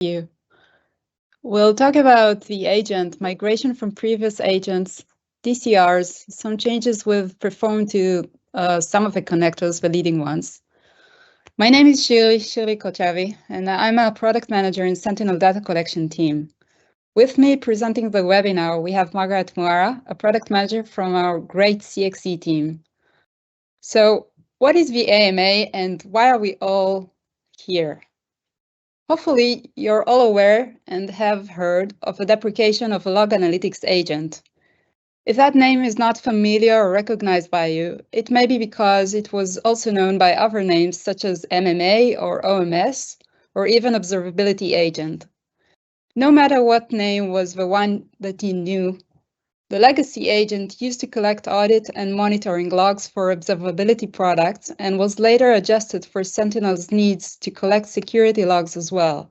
you. We'll talk about the agent, migration from previous agents, DCRs, some changes we've performed to some of the connectors, the leading ones. My name is Shirley Kochavi, and I'm a product manager in Sentinel data collection team. With me presenting the webinar, we have Margaret Mwaura, a product manager from our great CXE team. So what is the AMA and why are we all here? Hopefully, you're all aware and have heard of the deprecation of a log analytics agent. If that name is not familiar or recognized by you, it may be because it was also known by other names such as MMA or OMS, or even observability agent. No matter what name was the one that you knew, the legacy agent used to collect audit and monitoring logs for observability products and was later adjusted for Sentinel's needs to collect security logs as well.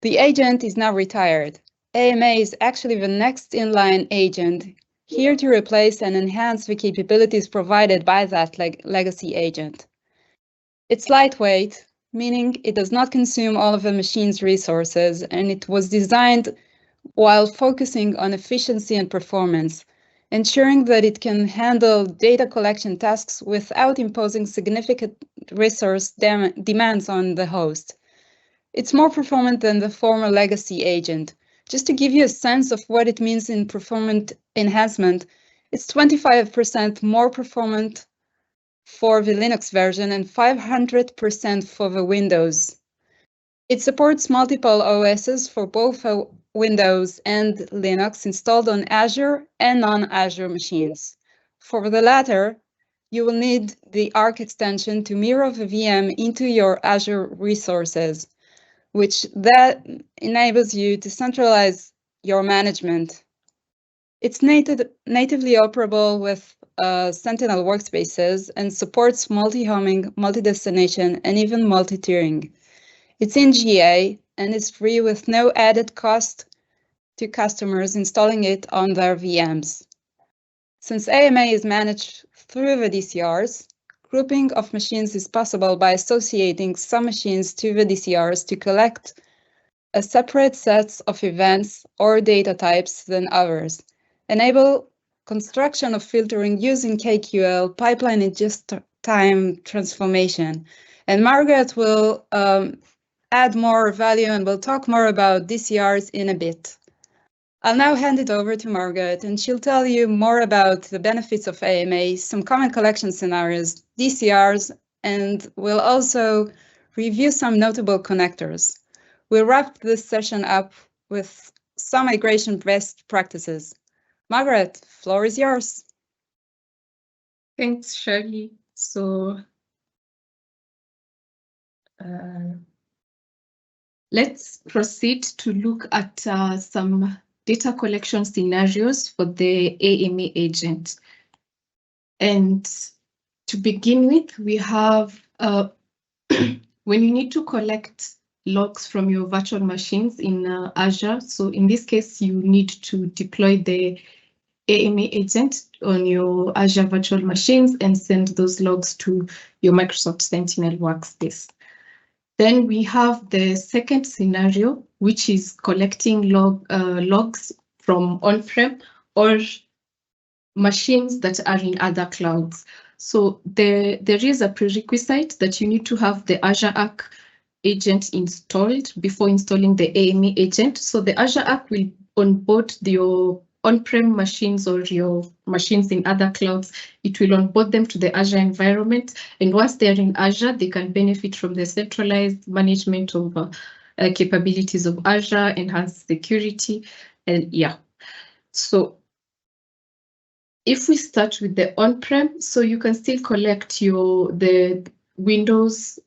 The agent is now retired. AMA is actually the next inline agent, here to replace and enhance the capabilities provided by that legacy agent. It's lightweight, meaning it does not consume all of the machine's resources, and it was designed while focusing on efficiency and performance, ensuring that it can handle data collection tasks without imposing significant resource demands on the host. It's more performant than the former legacy agent. Just to give you a sense of what it means in performance enhancement, it's 25% more performant for the Linux version and 500% for the Windows. It supports multiple OSs for both Windows and Linux installed on Azure and non-Azure machines. For the latter, you will need the Arc extension to mirror the VM into your Azure resources, which that enables you to centralize your management. It's natively operable with Sentinel workspaces and supports multi-homing, multi-destination, and even multi-tiering. It's in GA and is free with no added cost to customers installing it on their VMs. Since AMA is managed through the DCRs, grouping of machines is possible by associating some machines to the DCRs to collect a separate set of events or data types than others, enable construction of filtering using KQL, pipeline in just time transformation. And Margaret will add more value and we'll talk more about DCRs in a bit. I'll now hand it over to Margaret and she'll tell you more about the benefits of AMA, some common collection scenarios, DCRs, and we'll also review some notable connectors. We'll wrap this session up with some migration best practices. Margaret, floor is yours. Thanks, Shirley. So let's proceed to look at some data collection scenarios for the AMA agent. And to begin with, we have when you need to collect logs from your virtual machines in Azure. So in this case, you need to deploy the AMA agent on your Azure virtual machines and send those logs to your Microsoft Sentinel workspace. Then we have the second scenario, which is collecting logs from on-prem or machines that are in other clouds. So there is a prerequisite that you need to have the Azure Arc agent installed before installing the AMA agent. So the Azure Arc will onboard your on-prem machines or your machines in other clouds. It will onboard them to the Azure environment. And once they're in Azure, they can benefit from the centralized management of capabilities of Azure, enhanced security, and yeah. So if we start with the on-prem, so you can still collect the Windows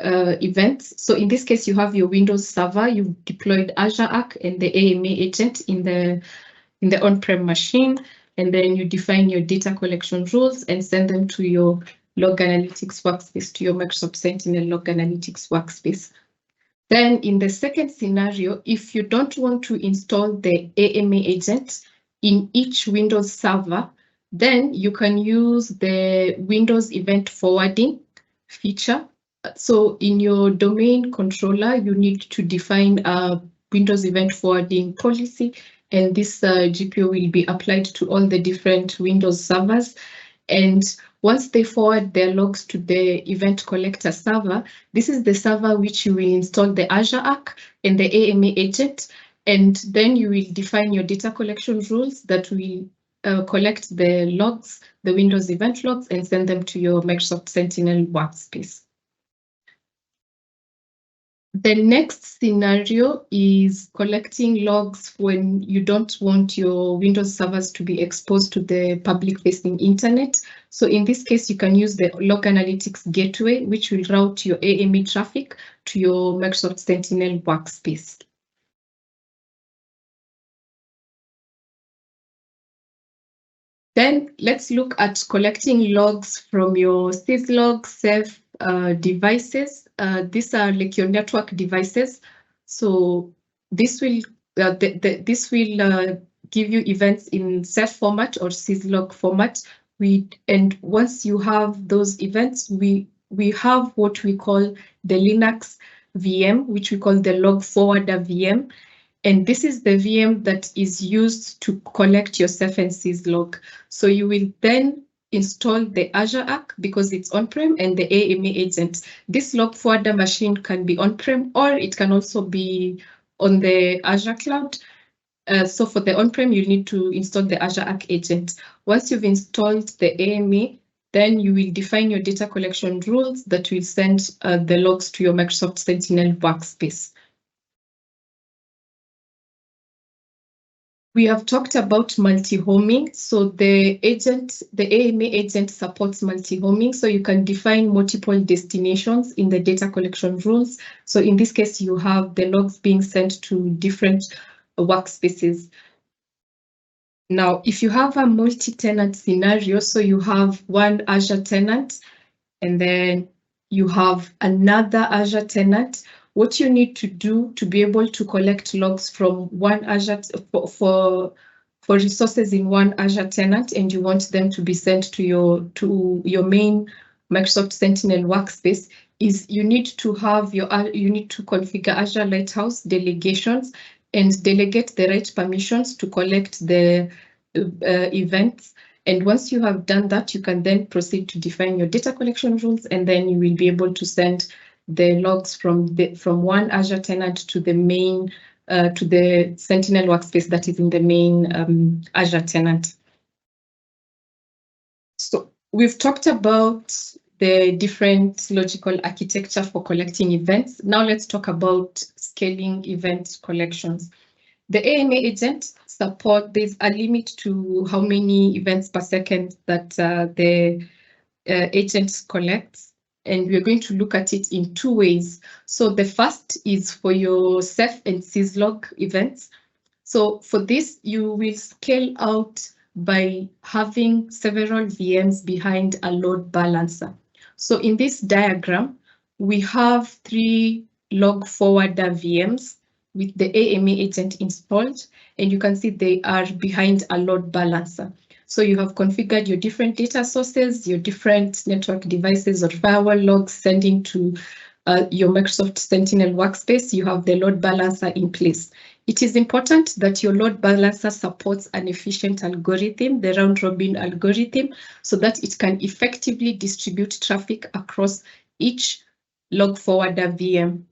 events. So in this case, you have your Windows server, you've deployed Azure Arc and the AMA agent in the on-prem machine, and then you define your data collection rules and send them to your log analytics workspace, to your Microsoft Sentinel log analytics workspace. Then in the second scenario, if you don't want to install the AMA agent in each Windows server, then you can use the Windows event forwarding feature So in your domain controller, you need to define a Windows event forwarding policy, and this GPO will be applied to all the different Windows servers. And once they forward their logs to the event collector server, this is the server which you will install the Azure Arc and the AMA agent, and then you will define your data collection rules that will collect the logs, the Windows event logs, and send them to your Microsoft Sentinel workspace. The next scenario is collecting logs when you don't want your Windows servers to be exposed to the public-facing internet. So in this case, you can use the Log Analytics Gateway, which will route your AME traffic to your Microsoft Sentinel workspace. Then let's look at collecting logs from your Syslog Ceph devices. These are like your network devices. So this will give you events in Ceph format or Syslog format. And once you have those events, we have what we call the Linux VM, which we call the log forwarder VM. And this is the VM that is used to collect your Ceph and Syslog. So you will then install the Azure Arc because it's on-prem and the AMA agent. This log forwarder machine can be on-prem or it can also be on the Azure cloud. So for the on-prem, you need to install the Azure Arc agent. Once you've installed the AMA, then you will define your data collection rules that will send the logs to your Microsoft Sentinel workspace. We have talked about multi-homing. So the AMA agent supports multi-homing. So you can define multiple destinations in the data collection rules. So in this case, you have the logs being sent to different workspaces. Now, if you have a multi-tenant scenario, so you have one Azure tenant, and then you have another Azure tenant, what you need to do to be able to collect logs from one Azure for resources in one Azure tenant, and you want them to be sent to your main Microsoft Sentinel workspace, is you need to configure Azure Lighthouse delegations and delegate the right permissions to collect the events. And once you have done that, you can then proceed to define your data collection rules, and then you will be able to send the logs from one Azure tenant to the main to the Sentinel workspace that is in the main Azure tenant. So we've talked about the different logical architecture for collecting events. Now let's talk about scaling event collections. The AMA agent there's a limit to how many events per second that the agent collects. And we're going to look at it in two ways. So the first is for your Ceph and Syslog events. So for this, you will scale out by having several VMs behind a load balancer. So in this diagram, we have 3 log forwarder VMs with the AMA agent installed, and you can see they are behind a load balancer. So you have configured your different data sources, your different network devices or firewall logs sending to your Microsoft Sentinel workspace. You have the load balancer in place. It is important that your load balancer supports an efficient algorithm, the round-robin algorithm, so that it can effectively distribute traffic across each log forwarder VM.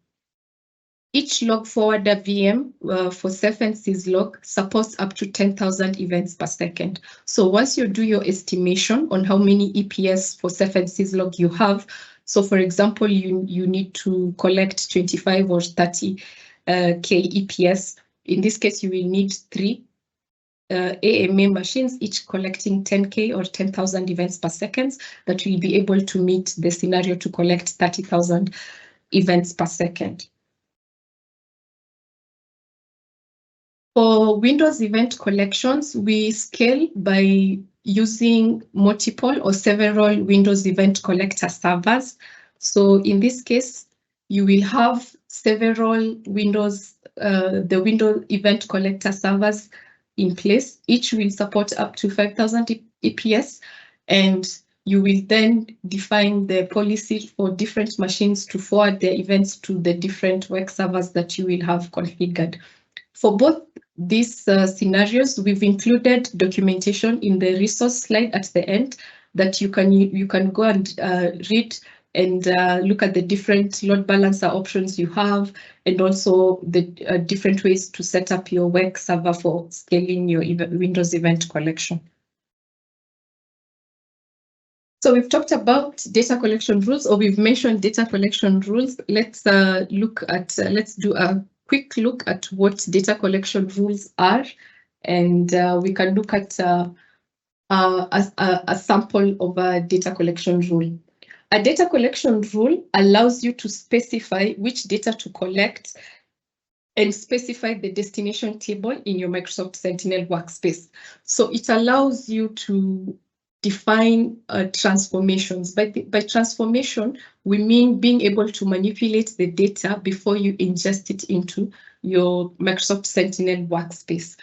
Each log forwarder VM for Ceph and Syslog supports up to 10,000 events per second. So once you do your estimation on how many EPS for Ceph and Syslog you have, so for example, you need to collect 25 or 30 K EPS. In this case, you will need 3 AMA machines, each collecting 10K or 10,000 events per second that will be able to meet the scenario to collect 30,000 events per second. For Windows event collections, we scale by using multiple or several Windows event collector servers. So in this case, you will have several the Windows event collector servers in place. Each will support up to 5,000 EPS, and you will then define the policy for different machines to forward their events to the different work servers that you will have configured. For both these scenarios, we've included documentation in the resource slide at the end that you can go and read and look at the different load balancer options you have, and also the different ways to set up your work server for scaling your Windows event collection. So we've talked about data collection rules, or we've mentioned data collection rules. Let's let's do a quick look at what data collection rules are, and we can look at a sample of a data collection rule. A data collection rule allows you to specify which data to collect and specify the destination table in your Microsoft Sentinel workspace. So it allows you to define transformations. By transformation, we mean being able to manipulate the data before you ingest it into your Microsoft Sentinel workspace.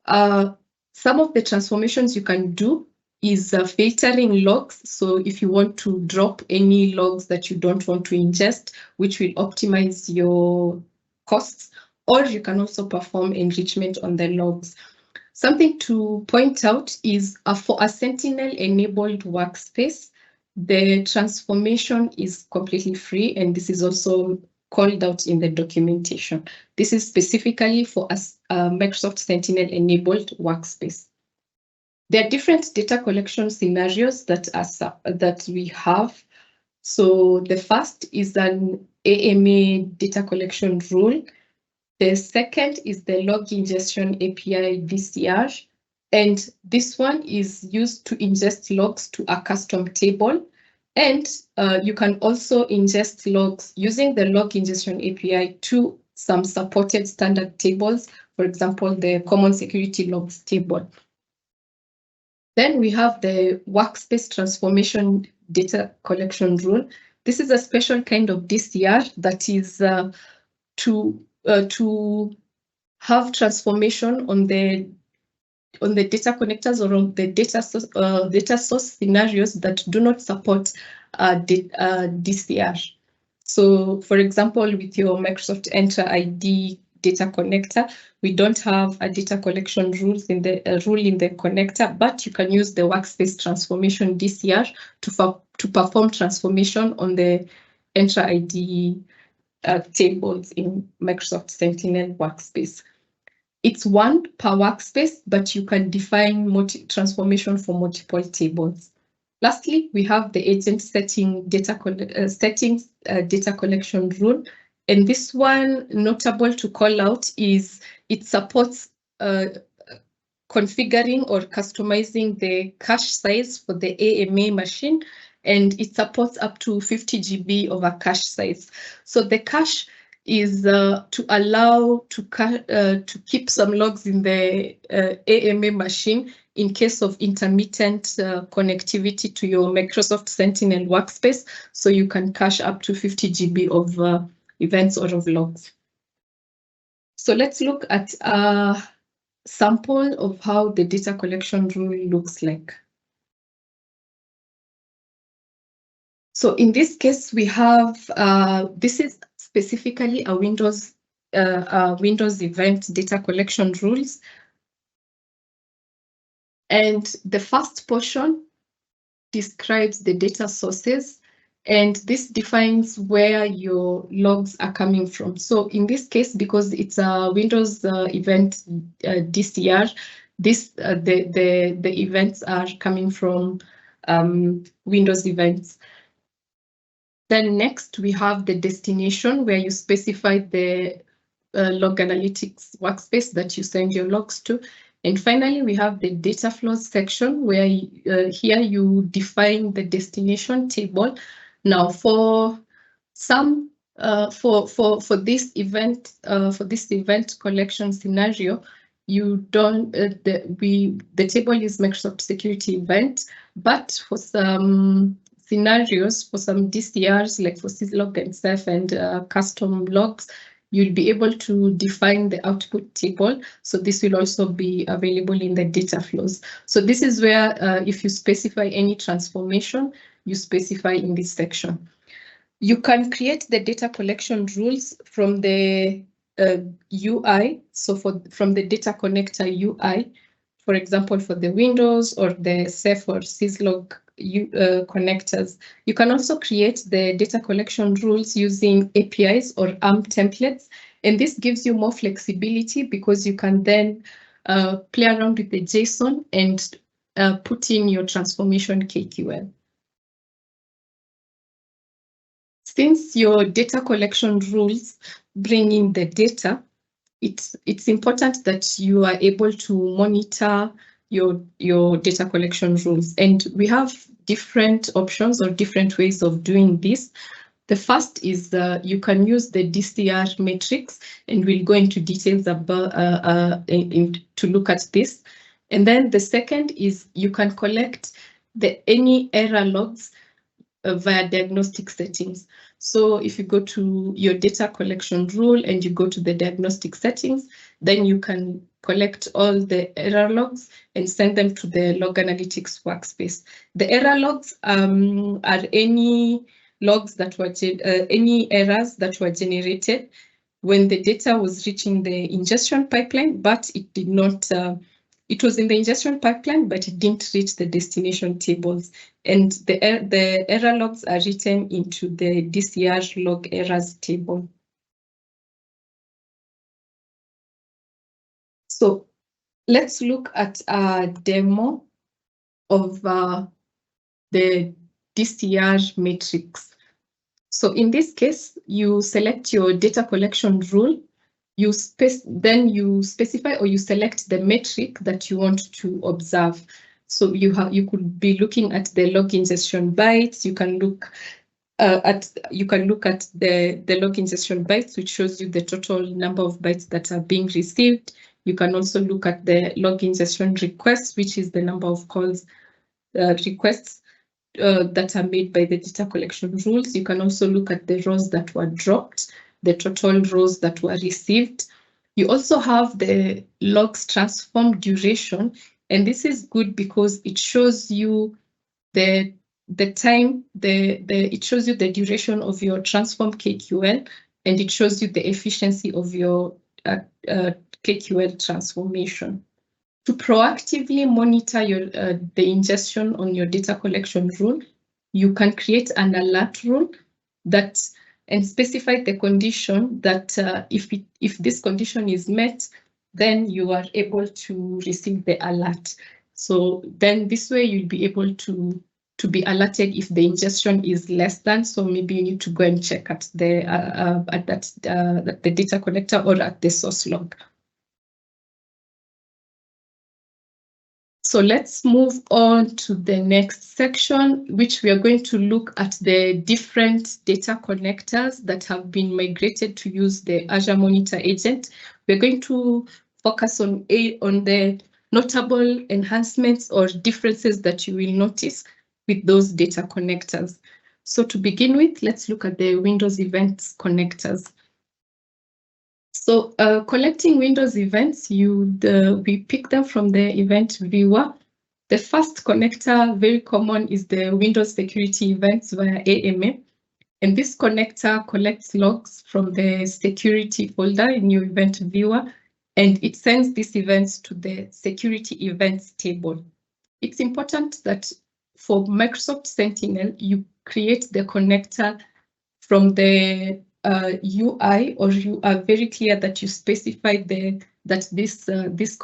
Some of the transformations you can do is filtering logs. So if you want to drop any logs that you don't want to ingest, which will optimize your costs, or you can also perform enrichment on the logs. Something to point out is for a Sentinel-enabled workspace, the transformation is completely free, and this is also called out in the documentation. This is specifically for a Microsoft Sentinel-enabled workspace. There are different data collection scenarios that we have. So the first is an AMA data collection rule. The second is the log ingestion API DCR, and this one is used to ingest logs to a custom table. And you can also ingest logs using the log ingestion API to some supported standard tables, for example, the common security logs table. Then we have the workspace transformation data collection rule. This is a special kind of DCR that is to have transformation on the data connectors or on the data source scenarios that do not support DCR. So, for example, with your Microsoft Entra ID data connector, we don't have a data collection rule in the connector, but you can use the workspace transformation DCR to perform transformation on the Entra ID tables in Microsoft Sentinel workspace. It's one per workspace, but you can define transformation for multiple tables. Lastly, we have the agent settings data collection rule. And this one, notable to call out, is it supports configuring or customizing the cache size for the AMA machine, and it supports up to 50 GB of a cache size. So the cache is to allow to keep some logs in the AMA machine in case of intermittent connectivity to your Microsoft Sentinel workspace. So you can cache up to 50 GB of events or of logs. So let's look at a sample of how the data collection rule looks like. So in this case, we have, this is specifically a Windows event data collection rules. And the first portion describes the data sources, and this defines where your logs are coming from. So in this case, because it's a Windows event DCR, the events are coming from Windows events. Then next, we have the destination where you specify the log analytics workspace that you send your logs to. And finally, we have the data flows section where here you define the destination table. Now, for some for this event collection scenario, you don't the table is Microsoft Security Event, but for some scenarios, for some DCRs like for Syslog and Ceph and custom logs, you'll be able to define the output table. So this will also be available in the data flows. So this is where if you specify any transformation, you specify in this section. You can create the data collection rules from the UI. So from the data connector UI, for example, for the Windows or the Ceph or Syslog connectors. You can also create the data collection rules using APIs or ARM templates. And this gives you more flexibility because you can then play around with the JSON and put in your transformation KQL. Since your data collection rules bring in the data, it's important that you are able to monitor your data collection rules. And we have different options or different ways of doing this. The first is you can use the DCR matrix, and we'll go into details about to look at this. And then the second is you can collect any error logs via diagnostic settings. So if you go to your data collection rule and you go to the diagnostic settings, then you can collect all the error logs and send them to the log analytics workspace. The error logs are any logs that were any errors that were generated when the data was reaching the ingestion pipeline, but it did not. It was in the ingestion pipeline, but it didn't reach the destination tables. And the error logs are written into the DCR log errors table. So let's look at a demo of the DCR matrix. So in this case, you select your data collection rule. Then you specify or you select the metric that you want to observe. So you could be looking at the log ingestion bytes. You can look at the log ingestion bytes, which shows you the total number of bytes that are being received. You can also look at the log ingestion requests, which is the number of calls requests that are made by the data collection rules. You can also look at the rows that were dropped, the total rows that were received. You also have the logs transform duration, and this is good because it shows you the time, it shows you the duration of your transform KQL, and it shows you the efficiency of your KQL transformation. To proactively monitor the ingestion on your data collection rule, you can create an alert rule and specify the condition that if this condition is met, then you are able to receive the alert. So then this way you'll be able to be alerted if the ingestion is less than. So maybe you need to go and check at the data collector or at the source log. So let's move on to the next section, which we are going to look at the different data connectors that have been migrated to use the Azure Monitor agent. We're going to focus on the notable enhancements or differences that you will notice with those data connectors. So to begin with, let's look at the Windows Events connectors. So collecting Windows events, we pick them from the event viewer. The first connector, very common, is the Windows security events via AMA. And this connector collects logs from the security folder in your event viewer, and it sends these events to the security events table. It's important that for Microsoft Sentinel, you create the connector from the UI, or you are very clear that you specify that the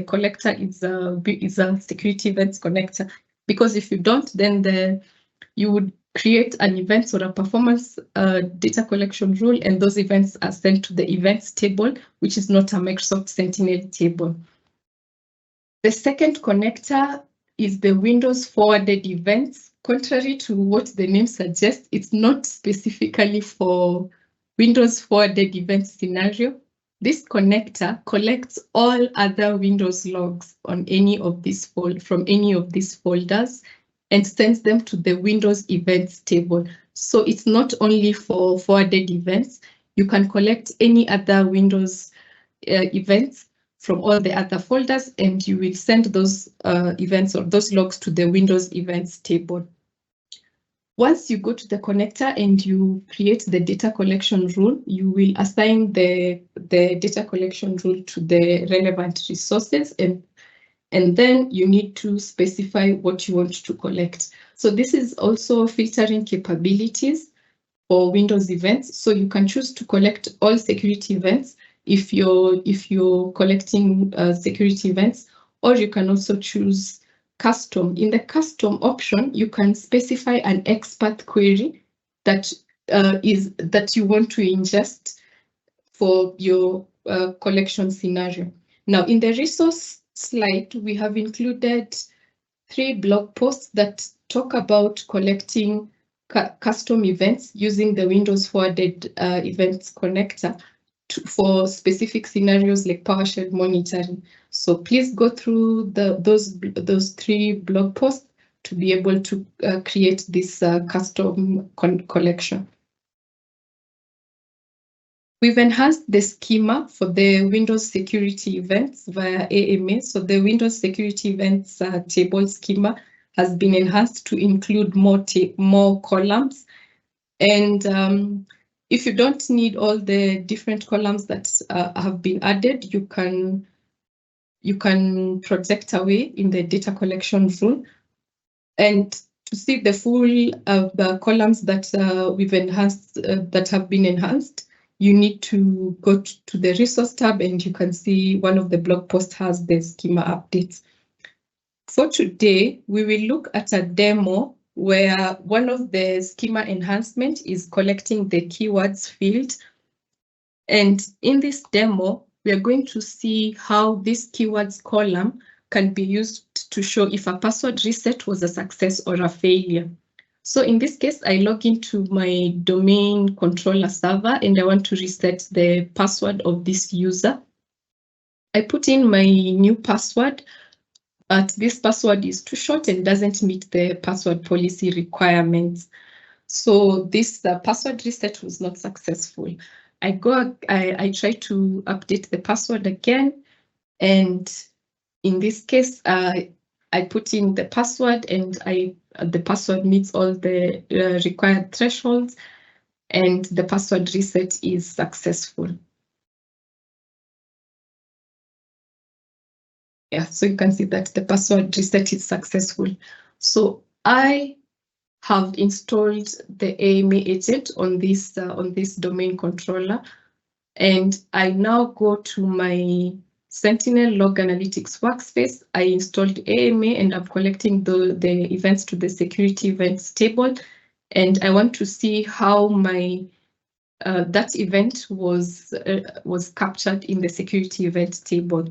collector is a security events connector. Because if you don't, then you would create an events or a performance data collection rule, and those events are sent to the events table, which is not a Microsoft Sentinel table. The second connector is the Windows forwarded events. Contrary to what the name suggests, it's not specifically for Windows forwarded events scenario. This connector collects all other Windows logs on any of these from any of these folders and sends them to the Windows events table. So it's not only for forwarded events, You can collect any other Windows events from all the other folders, and you will send those events or those logs to the Windows events table. Once you go to the connector and you create the data collection rule, you will assign the data collection rule to the relevant resources, and then you need to specify what you want to collect. So this is also filtering capabilities for Windows events. So you can choose to collect all security events if you're collecting security events, or you can also choose custom. In the custom option, you can specify an expert query that you want to ingest for your collection scenario. Now, in the resource slide, we have included 3 blog posts that talk about collecting custom events using the Windows forwarded events connector for specific scenarios like PowerShell monitoring. So please go through those 3 blog posts to be able to create this custom collection. We've enhanced the schema for the Windows security events via AMA. So the Windows security events table schema has been enhanced to include more columns. And if you don't need all the different columns that have been added, you can project away in the data collection rule. And to see the full the columns that we've enhanced, that have been enhanced, you need to go to the resource tab, and you can see one of the blog posts has the schema updates. For today, we will look at a demo where one of the schema enhancement is collecting the keywords field. And in this demo, we are going to see how this keywords column can be used to show if a password reset was a success or a failure. So in this case, I log into my domain controller server and I want to reset the password of this user. I put in my new password, but this password is too short and doesn't meet the password policy requirements. So this password reset was not successful. I try to update the password again, and in this case, I put in the password, and the password meets all the required thresholds, and the password reset is successful. Yeah, so you can see that the password reset is successful. So I have installed the AMA agent on this domain controller, and I now go to my Sentinel log analytics workspace. I installed AMA and I'm collecting the events to the security events table, and I want to see how my that event was captured in the security event table.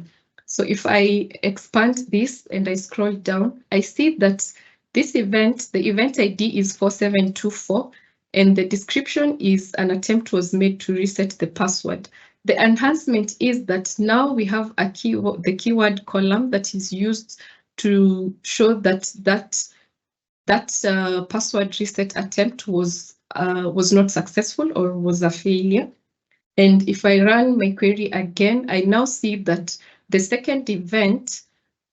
So if I expand this and I scroll down, I see that this event, the event ID is 4724, and the description is an attempt was made to reset the password. The enhancement is that now we have a the keyword column that is used to show that password reset attempt was not successful or was a failure. And if I run my query again, I now see that the second event,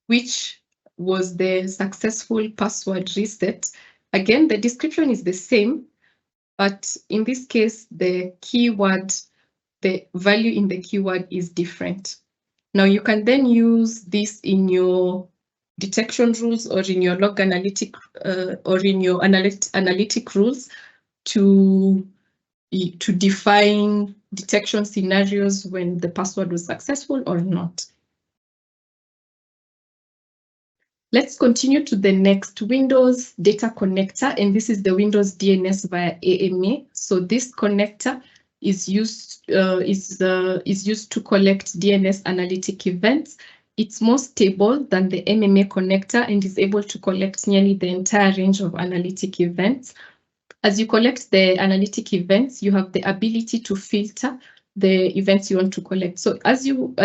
which was the successful password reset, again, the description is the same, but in this case, the keyword, the value in the keyword is different. Now you can then use this in your detection rules or in your log analytic or in your analytic rules to define detection scenarios when the password was successful or not. Let's continue to the next Windows data connector, and this is the Windows DNS via AMA. So this connector is used to collect DNS analytic events. It's more stable than the MMA connector and is able to collect nearly the entire range of analytic events. As you collect the analytic events, you have the ability to filter the events you want to collect. So as you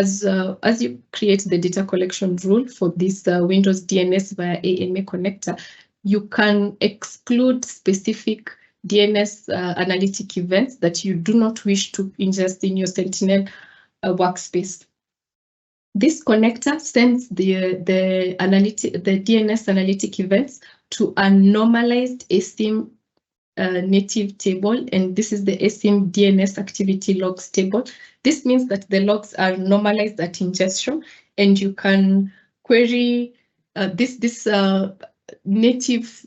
create the data collection rule for this Windows DNS via AMA connector, you can exclude specific DNS analytic events that you do not wish to ingest in your Sentinel workspace. This connector sends the DNS analytic events to a normalized ASIM native table, and this is the ASIM DNS activity logs table. This means that the logs are normalized at ingestion, and you can query this native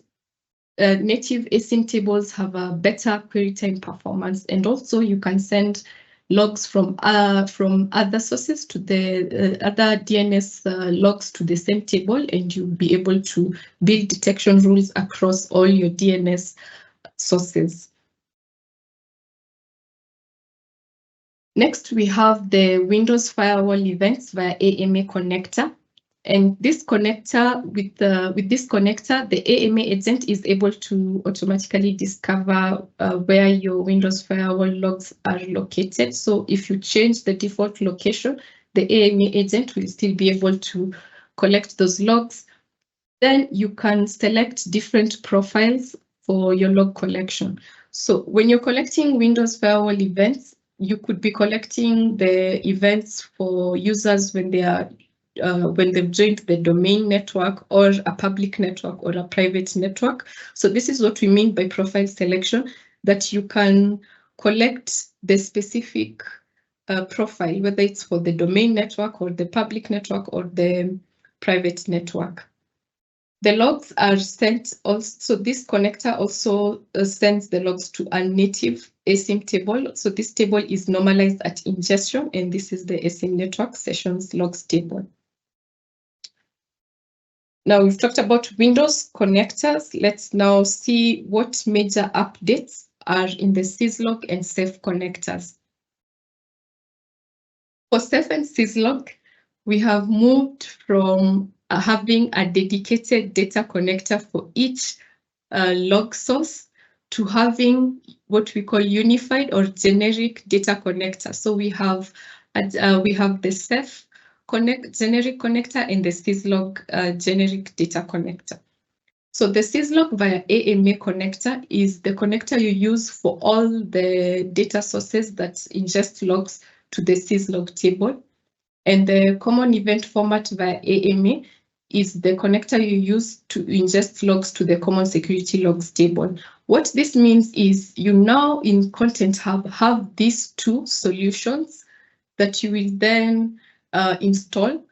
ASIM tables have a better query time performance, and also you can send logs from other sources to the other DNS logs to the same table, and you'll be able to build detection rules across all your DNS sources. Next, we have the Windows Firewall events via AMA connector. And this connector, with this connector, the AMA agent is able to automatically discover where your Windows Firewall logs are located. So if you change the default location, the AMA agent will still be able to collect those logs. Then you can select different profiles for your log collection. So when you're collecting Windows Firewall events, you could be collecting the events for users when they are when they've joined the domain network or a public network or a private network. So this is what we mean by profile selection, that you can collect the specific profile, whether it's for the domain network or the public network or the private network. The logs are sent also, so this connector also sends the logs to a native ASIM table. So this table is normalized at ingestion, and this is the ASIM network sessions logs table. Now we've talked about Windows connectors. Let's now see what major updates are in the Syslog and Ceph connectors. For Ceph and Syslog, we have moved from having a dedicated data connector for each log source to having what we call unified or generic data connector. So we have the Ceph generic connector and the Syslog generic data connector. So the Syslog via AMA connector is the connector you use for all the data sources that ingest logs to the Syslog table. And the common event format via AMA is the connector you use to ingest logs to the common security logs table. What this means is you now in Content Hub have these two solutions that you will then install.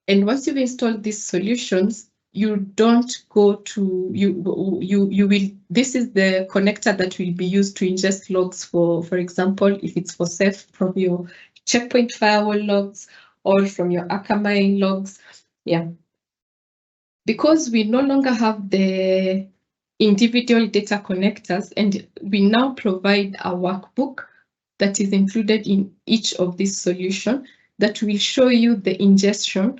And once you've installed these solutions, you don't go to, you will, this is the connector that will be used to ingest logs for example, if it's for Ceph, from your Checkpoint Firewall logs or from your Akamai logs. Yeah. Because we no longer have the individual data connectors, and we now provide a workbook that is included in each of these solutions that will show you the ingestion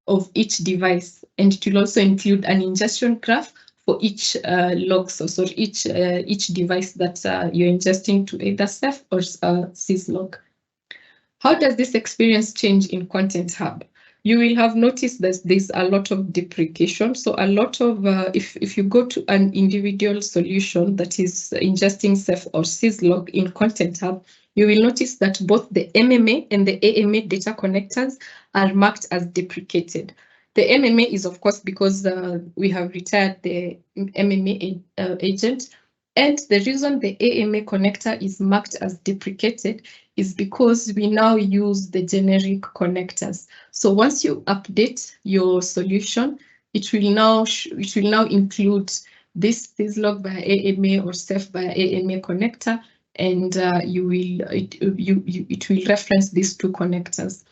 of each device, and it will also include an ingestion graph for each log source or each device that you're ingesting to either Ceph or Syslog. How does this experience change in Content Hub? You will have noticed that there's a lot of deprecation. So a lot of, if you go to an individual solution that is ingesting Ceph or Syslog in Content Hub, you will notice that both the MMA and the AMA data connectors are marked as deprecated. The MMA is, of course, because we have retired the MMA agent. And the reason the AMA connector is marked as deprecated is because we now use the generic connectors. So once you update your solution, it will now include this Syslog via AMA or Ceph via AMA connector, and it will reference these two connectors.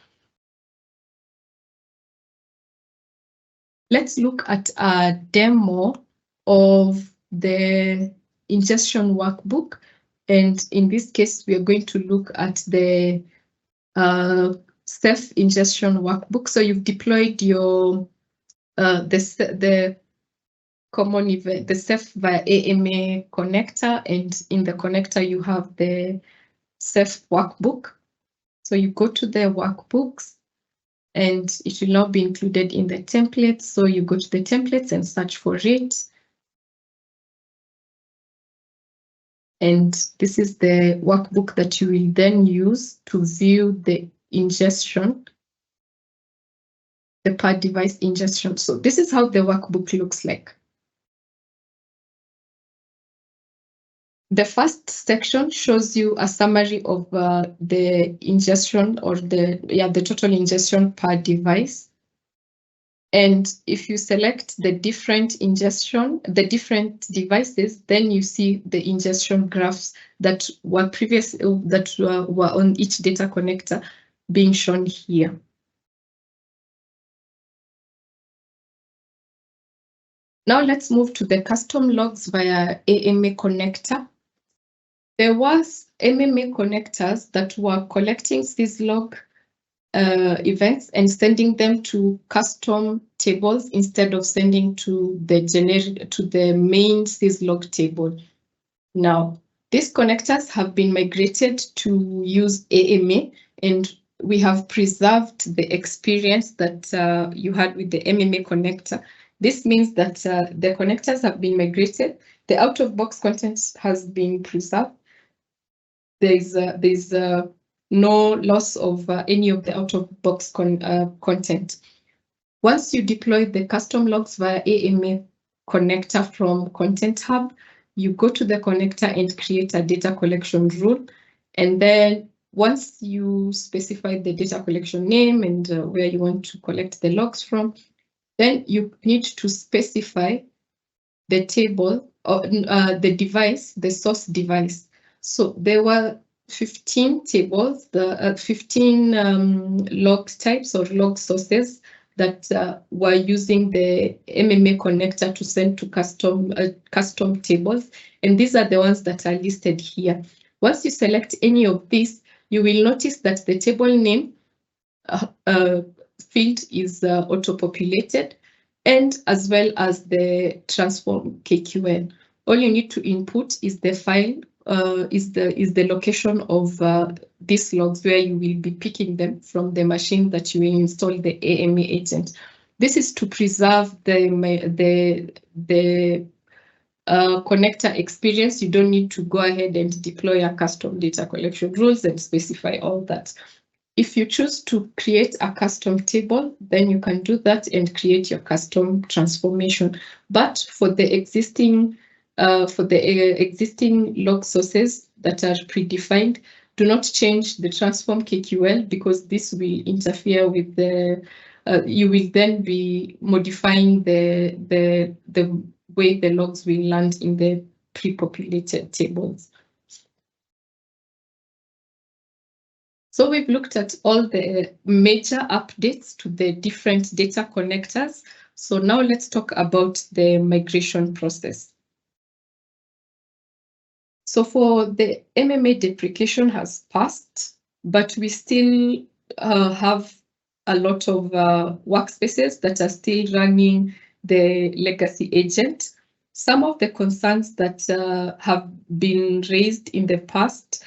Let's look at a demo of the ingestion workbook, and in this case we are going to look at the Ceph ingestion workbook. So you've deployed your the common event, the Ceph via AMA connector, and in the connector you have the Ceph workbook. So you go to the workbooks, and it will now be included in the templates. So you go to the templates and search for it. And this is the workbook that you will then use to view the ingestion, the per device ingestion. So this is how the workbook looks like. The first section shows you a summary of the ingestion or the total ingestion per device. And if you select the different ingestion, the different devices, then you see the ingestion graphs that were were on each data connector being shown here. Now let's move to the custom logs via AMA connector. There was MMA connectors that were collecting Syslog events and sending them to custom tables instead of sending to the main Syslog table. Now, these connectors have been migrated to use AMA, and we have preserved the experience that you had with the MMA connector. This means that the connectors have been migrated, the out-of-box content has been preserved. There's no loss of any of the out-of-box content. Once you deploy the custom logs via AMA connector from Content Hub, you go to the connector and create a data collection rule. And then once you specify the data collection name and where you want to collect the logs from, then you need to specify the table or the device, the source device. So there were 15 tables, the 15 log types or log sources that were using the MMA connector to send to custom tables. And these are the ones that are listed here. Once you select any of these, you will notice that the table name field is auto-populated, and as well as the transform KQN. All you need to input is the file, is the location of these logs where you will be picking them from the machine that you will install the AMA agent. This is to preserve the connector experience. You don't need to go ahead and deploy a custom data collection rules and specify all that. If you choose to create a custom table, then you can do that and create your custom transformation. But for the existing log sources that are predefined, do not change the transform KQL, because this will interfere with the. You will then be modifying the way the logs will land in the pre-populated tables. So we've looked at all the major updates to the different data connectors. So now let's talk about the migration process. So for the MMA deprecation has passed, but we still have a lot of workspaces that are still running the legacy agent. Some of the concerns that have been raised in the past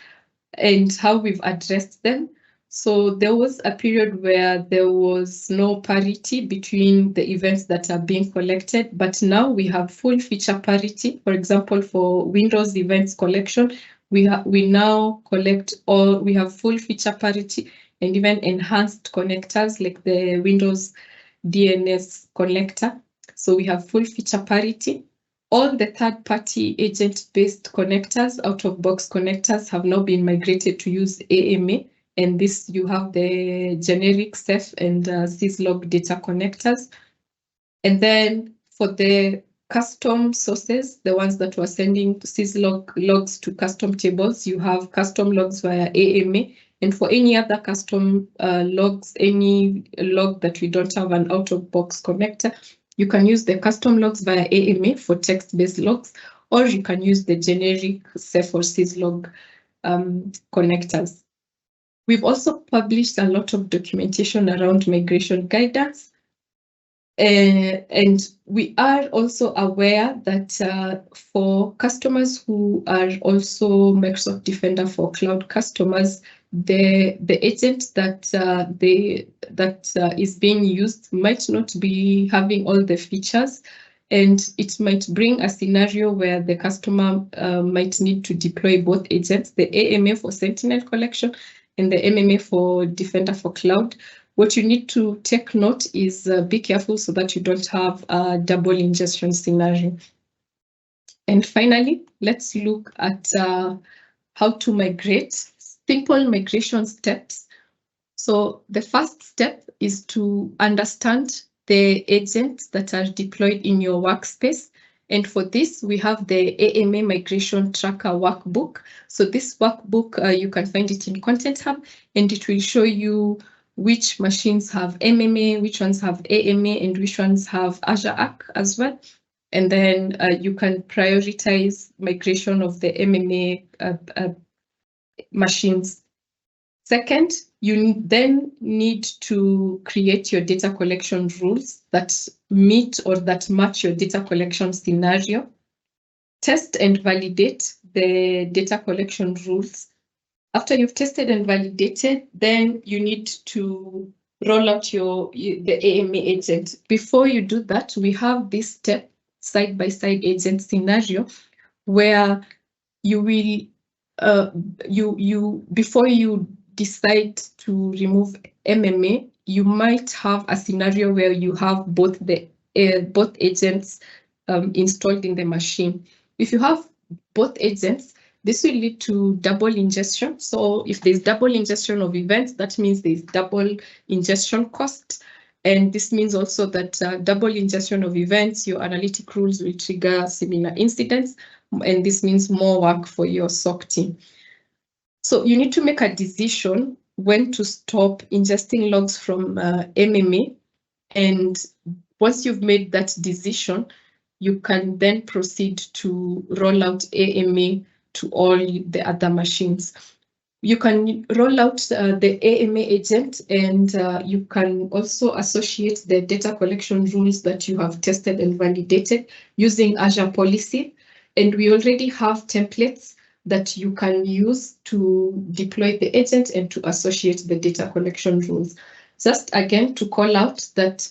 and how we've addressed them. So there was a period where there was no parity between the events that are being collected, but now we have full feature parity. For example, for Windows events collection, we now collect all, we have full feature parity and even enhanced connectors like the Windows DNS connector. So we have full feature parity. All the third-party agent-based connectors, out-of-box connectors, have now been migrated to use AMA. And this, you have the generic Ceph and Syslog data connectors. And then for the custom sources, the ones that were sending Syslog logs to custom tables, you have custom logs via AMA. And for any other custom logs, any log that we don't have an out-of-box connector, you can use the custom logs via AMA for text-based logs, or you can use the generic Ceph or Syslog connectors. We've also published a lot of documentation around migration guidance. And we are also aware that for customers who are also Microsoft Defender for Cloud customers, the agent that is being used might not be having all the features, and it might bring a scenario where the customer might need to deploy both agents, the AMA for Sentinel collection and the MMA for Defender for Cloud. What you need to take note is be careful so that you don't have a double ingestion scenario. And finally, let's look at how to migrate, simple migration steps. So the first step is to understand the agents that are deployed in your workspace. And for this, we have the AMA Migration Tracker Workbook. So this workbook, you can find it in Content Hub, and it will show you which machines have MMA, which ones have AMA, and which ones have Azure Arc as well. And then you can prioritize migration of the MMA machines. Second, you then need to create your data collection rules that meet or that match your data collection scenario. Test and validate the data collection rules. After you've tested and validated, then you need to roll out the AMA agent. Before you do that, we have this step side-by-side agent scenario where you will before you decide to remove MMA, you might have a scenario where you have both agents installed in the machine. If you have both agents, this will lead to double ingestion. So if there's double ingestion of events, that means there's double ingestion cost. And this means also that double ingestion of events, your analytic rules will trigger similar incidents. And this means more work for your SOC team. So you need to make a decision when to stop ingesting logs from MMA. And once you've made that decision, you can then proceed to roll out AMA to all the other machines. You can roll out the AMA agent, and you can also associate the data collection rules that you have tested and validated using Azure Policy. And we already have templates that you can use to deploy the agent and to associate the data collection rules. Just again to call out that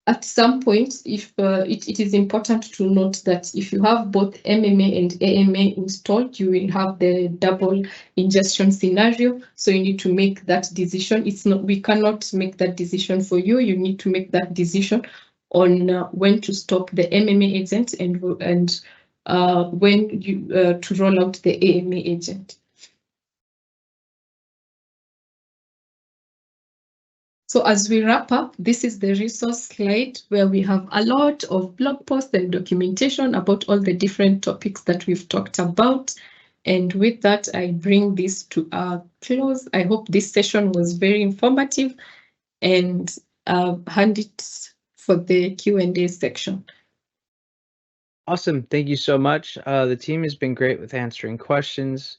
at some point, if it is important to note that if you have both MMA and AMA installed, you will have the double ingestion scenario. So you need to make that decision. We cannot make that decision for you. You need to make that decision on when to stop the MMA agent and when to roll out the AMA agent. So as we wrap up, this is the resource slide where we have a lot of blog posts and documentation about all the different topics that we've talked about. And with that, I bring this to a close. I hope this session was very informative, and hand it for the Q&A section. Awesome. Thank you so much. The team has been great with answering questions.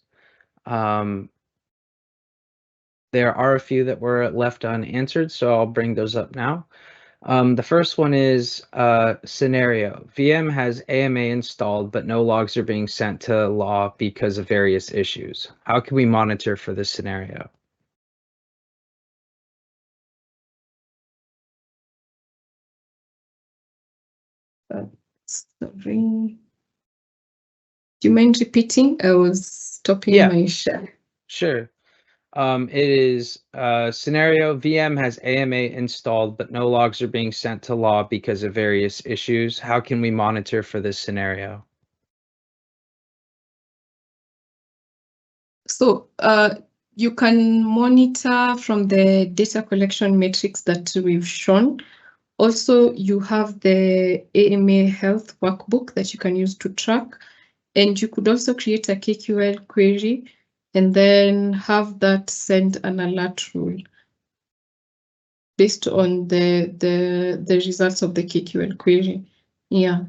There are a few that were left unanswered, so I'll bring those up now. The first one is scenario. VM has AMA installed, but no logs are being sent to law because of various issues. How can we monitor for this scenario? Sorry. Do you mind repeating? I was stopping my share. Sure. It is scenario VM has AMA installed, but no logs are being sent to law because of various issues. How can we monitor for this scenario? So you can monitor from the data collection metrics that we've shown. Also, you have the AMA health workbook that you can use to track. And you could also create a KQL query and then have that send an alert rule based on the results of the KQL query. Yeah.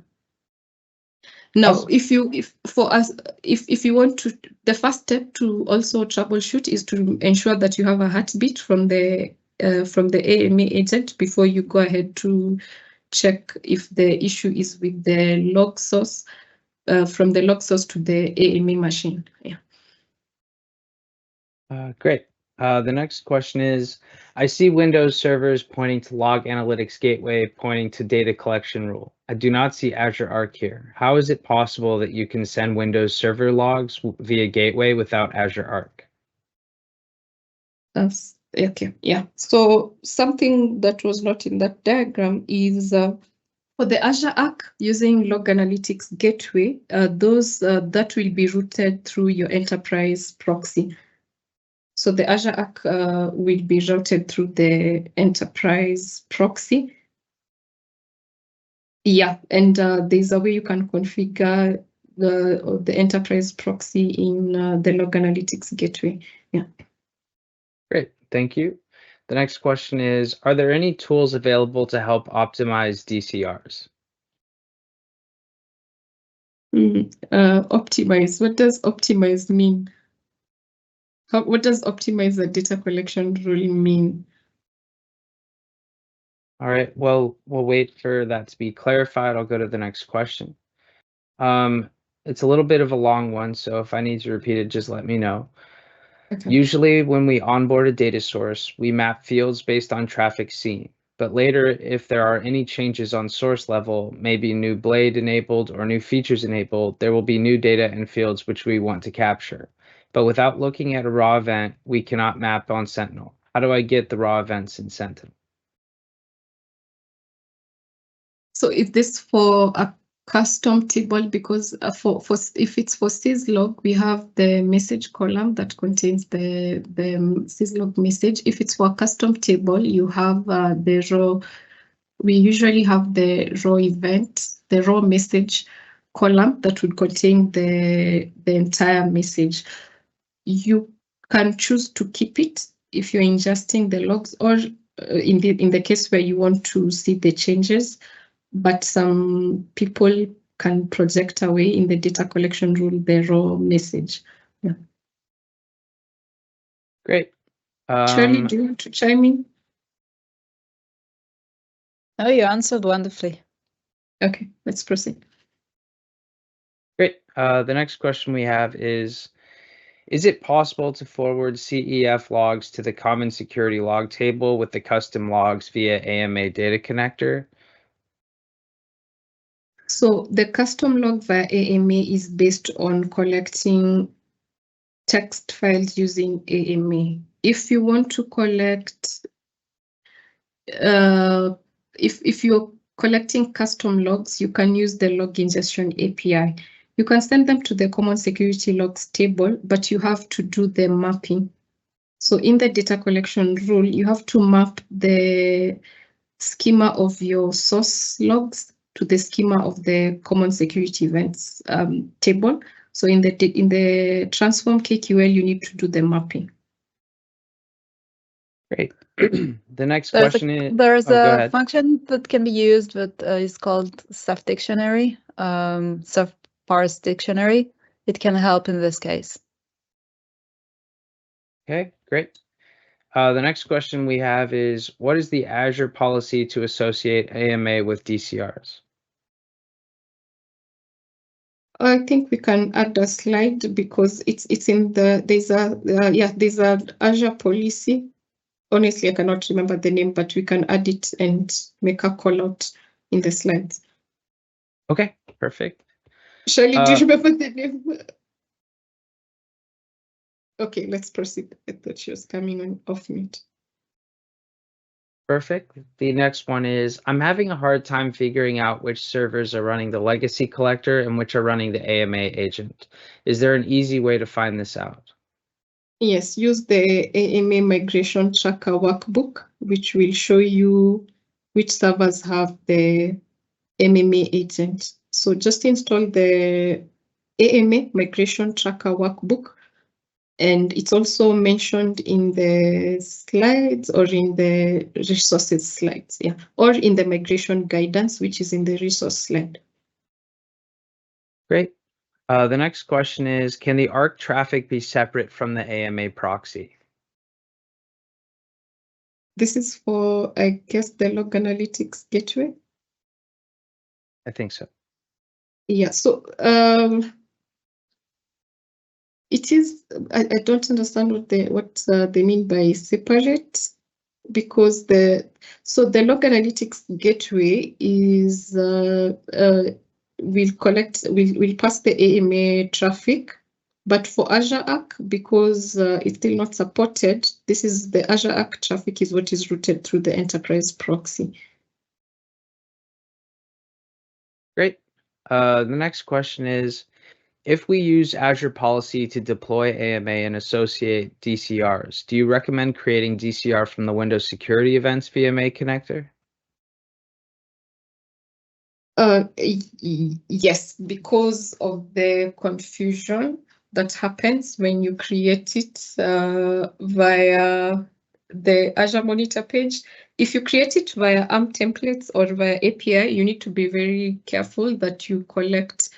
Now, if you want to, the first step to also troubleshoot is to ensure that you have a heartbeat from the AMA agent before you go ahead to check if the issue is with the log source, from the log source to the AMA machine. Yeah. Great. The next question is, I see Windows servers pointing to Log Analytics Gateway pointing to data collection rule. I do not see Azure Arc here. How is it possible that you can send Windows server logs via Gateway without Azure Arc? That's okay. Yeah. So something that was not in that diagram is for the Azure Arc using Log Analytics Gateway, those that will be routed through your enterprise proxy. So the Azure Arc will be routed through the enterprise proxy. Yeah, and there's a way you can configure the enterprise proxy in the Log Analytics Gateway. Yeah. Great, thank you. The next question is, are there any tools available to help optimize DCRs? Optimize. What does optimize mean? What does optimize the data collection rule mean? All right, well, we'll wait for that to be clarified. I'll go to the next question. It's a little bit of a long one, so if I need to repeat it, just let me know. Okay. Usually when we onboard a data source, we map fields based on traffic seen. But later, if there are any changes on source level, maybe new blade enabled or new features enabled, there will be new data and fields which we want to capture. But without looking at a raw event, we cannot map on Sentinel. How do I get the raw events in Sentinel? So is this for a custom table? Because for if it's for Syslog, we have the message column that contains the Syslog message. If it's for a custom table, you have the raw. We usually have the raw event, the raw message column that would contain the entire message. You can choose to keep it if you're ingesting the logs, or in the case where you want to see the changes. But some people can project away in the data collection rule the raw message. Yeah. Great. Shirley, do you want to chime in? Oh, you answered wonderfully. Okay, let's proceed. Great. The next question we have is it possible to forward CEF logs to the common security log table with the custom logs via AMA data connector? So the custom log via AMA is based on collecting text files using AMA. If you want to collect, if you're collecting custom logs, you can use the log ingestion API. You can send them to the common security logs table, but you have to do the mapping. So in the data collection rule, you have to map the schema of your source logs to the schema of the common security events table. So in the transform KQL, you need to do the mapping. Great. The next question is, there's go a ahead. function that can be used that is called self-dictionary, self-parse dictionary. It can help in this case. Okay, great. The next question we have is, what is the Azure policy to associate AMA with DCRs? I think we can add a slide because it's in the there's a Azure policy. Honestly, I cannot remember the name, but we can add it and make a call out in the slides. Okay, perfect. Shirley, do you remember the name? Okay, let's proceed. I thought she was coming on off mute. Perfect. The next one is, I'm having a hard time figuring out which servers are running the legacy collector and which are running the AMA agent. Is there an easy way to find this out? Yes, use the AMA migration tracker workbook, which will show you which servers have the MMA agent. So just install the AMA migration tracker workbook. And it's also mentioned in the slides or in the resources slides, yeah, or in the migration guidance, which is in the resource slide. Great. The next question is, can the ARC traffic be separate from the AMA proxy? This is for, I guess, the log analytics gateway. I think so. Yeah, so It is. I don't understand what they mean by separate, because the log analytics gateway is will pass the AMA traffic, but for Azure Arc, because it's still not supported, this is the Azure Arc traffic is what is routed through the enterprise proxy. Great. The next question is, if we use Azure policy to deploy AMA and associate DCRs, do you recommend creating DCR from the Windows Security Events VMA connector? Yes, because of the confusion that happens when you create it via the Azure Monitor page. If you create it via ARM templates or via API, you need to be very careful that you collect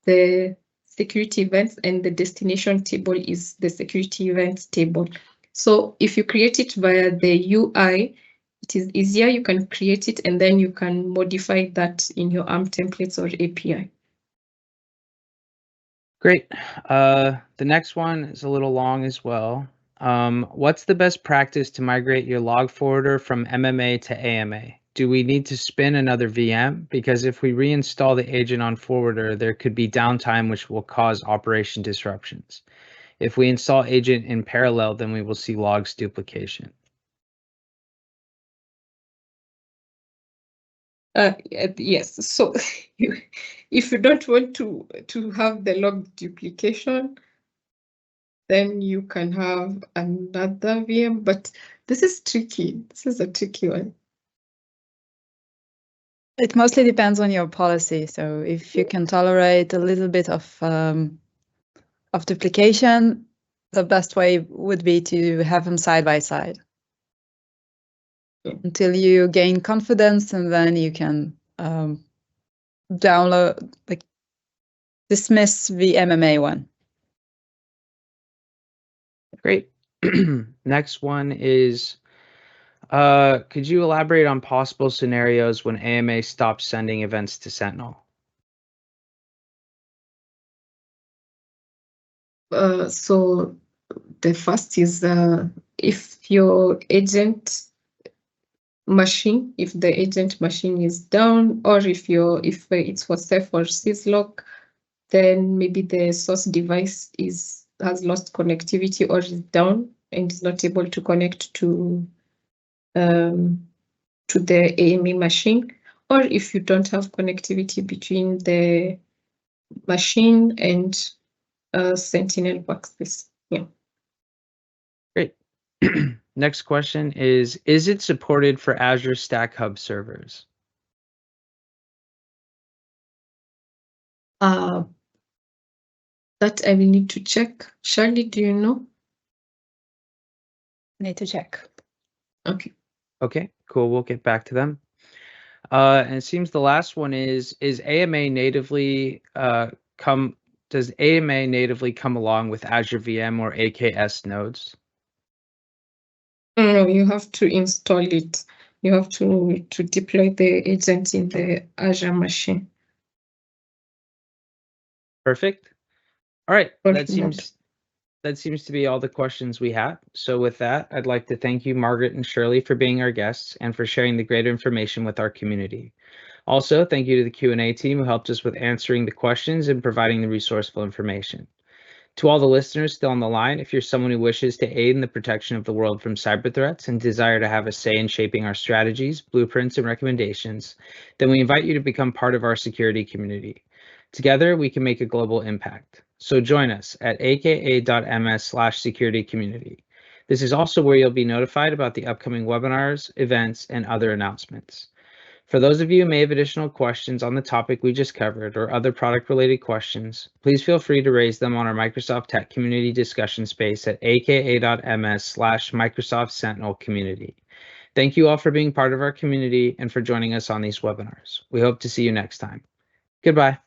the security events and the destination table is the security events table. So if you create it via the UI, it is easier. You can create it and then you can modify that in your ARM templates or API. Great. The next one is a little long as well. What's the best practice to migrate your log forwarder from MMA to AMA? Do we need to spin another VM? Because if we reinstall the agent on forwarder, there could be downtime which will cause operation disruptions. If we install agent in parallel, then we will see logs duplication. Yes, so if you don't want to have the log duplication, then you can have another VM, but this is tricky. This is a tricky one. It mostly depends on your policy. So if you can tolerate a little bit of duplication, the best way would be to have them side by side until you gain confidence, and then you can download, like, dismiss the MMA one. Great. Next one is, could you elaborate on possible scenarios when AMA stops sending events to Sentinel? So the first is if your agent machine, if the agent machine is down, or if it's for Ceph or Syslog, then maybe the source device has lost connectivity or is down and is not able to connect to the AMA machine, or if you don't have connectivity between the machine and Sentinel workspace. Yeah. Great. Next question is it supported for Azure Stack Hub servers? That I will need to check. Shirley, do you know? Need to check. Okay. Okay, cool. We'll get back to them. And it seems the last one is AMA natively does AMA natively come along with Azure VM or AKS nodes? No, you have to install it. You have to deploy the agent in the Azure machine. Perfect. All right, Or that seems to be all the questions we have. So with that, I'd like to thank you, Margaret and Shirley, for being our guests and for sharing the great information with our community. Also, thank you to the Q&A team who helped us with answering the questions and providing the resourceful information. To all the listeners still on the line, if you're someone who wishes to aid in the protection of the world from cyber threats and desire to have a say in shaping our strategies, blueprints, and recommendations, then we invite you to become part of our security community. Together, we can make a global impact. So join us at aka.ms/securitycommunity. This is also where you'll be notified about the upcoming webinars, events, and other announcements. For those of you who may have additional questions on the topic we just covered or other product-related questions, please feel free to raise them on our Microsoft Tech Community discussion space at aka.ms/Microsoft Sentinel Community. Thank you all for being part of our community and for joining us on these webinars. We hope to see you next time. Goodbye.